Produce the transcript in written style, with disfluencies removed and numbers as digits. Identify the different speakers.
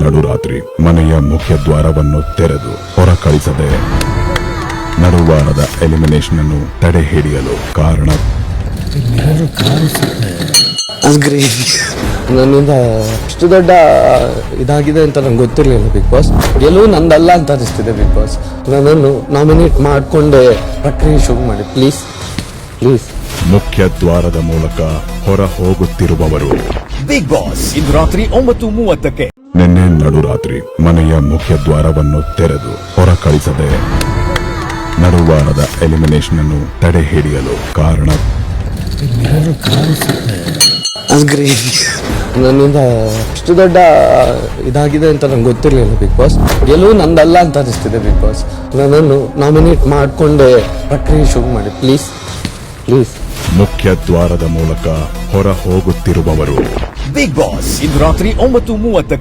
Speaker 1: ನಡುರಾತ್ರಿ ಮನೆಯ ಮುಖ್ಯ ದ್ವಾರವನ್ನು ತೆರೆದು ಹೊರ ಕಳಿಸದೆ ನಡುವಾರದ ಎಲಿಮಿನೇಷನ್ ಅನ್ನು ತಡೆ ಹಿಡಿಯಲು ಕಾರಣ
Speaker 2: ನನ್ನಿಂದ ಇಷ್ಟು ದೊಡ್ಡ ಇದಾಗಿದೆ ಅಂತ ನಂಗೆ ಗೊತ್ತಿರಲಿಲ್ಲ ಬಿಗ್ ಬಾಸ್. ಗೆಲುವು ನಂದಲ್ಲ ಅಂತ ಅನಿಸ್ತಿದೆ ಬಿಗ್ ಬಾಸ್. ನನ್ನನ್ನು ನಾಮಿನೇಟ್ ಮಾಡಿಕೊಂಡೆ ಪ್ರಕ್ರಿಯೆ ಶುರು ಮಾಡಿ ಪ್ಲೀಸ್ ಪ್ಲೀಸ್.
Speaker 1: ಮುಖ್ಯ ದ್ವಾರದ ಮೂಲಕ ಹೊರ ಹೋಗುತ್ತಿರುವವರು
Speaker 3: ಬಿಗ್ ಬಾಸ್ ಇಂದು ರಾತ್ರಿ 9:30ಕ್ಕೆ.
Speaker 1: ನಿನ್ನೆ ನಡುರಾತ್ರಿ ಮನೆಯ ಮುಖ್ಯ ದ್ವಾರವನ್ನು ತೆರೆದು ಹೊರ ಕಳಿಸದೆ ನಡುವಾರದ ಎಲಿಮಿನೇಷನ್ ಅನ್ನು ತಡೆ ಹಿಡಿಯಲು ಕಾರಣ
Speaker 2: ನನ್ನಿಂದ ಇಷ್ಟು ದೊಡ್ಡ ಇದಾಗಿದೆ ಅಂತ ನಂಗೆ ಗೊತ್ತಿರಲಿಲ್ಲ ಬಿಗ್ ಬಾಸ್. ಗೆಲುವು ನಂದಲ್ಲ ಅಂತ ಅನಿಸ್ತಿದೆ ಬಿಗ್ ಬಾಸ್. ನನ್ನನ್ನು ನಾಮಿನೇಟ್ ಮಾಡಿಕೊಂಡೆ ಪ್ರಕ್ರಿಯೆ ಶುರು ಮಾಡಿ ಪ್ಲೀಸ್ ಪ್ಲೀಸ್.
Speaker 1: ಮುಖ್ಯ ದ್ವಾರದ ಮೂಲಕ ಹೊರ ಹೋಗುತ್ತಿರುವವರು
Speaker 3: ಬಿಗ್ ಬಾಸ್ ಇಂದು ರಾತ್ರಿ 9:30ಕ್ಕೆ.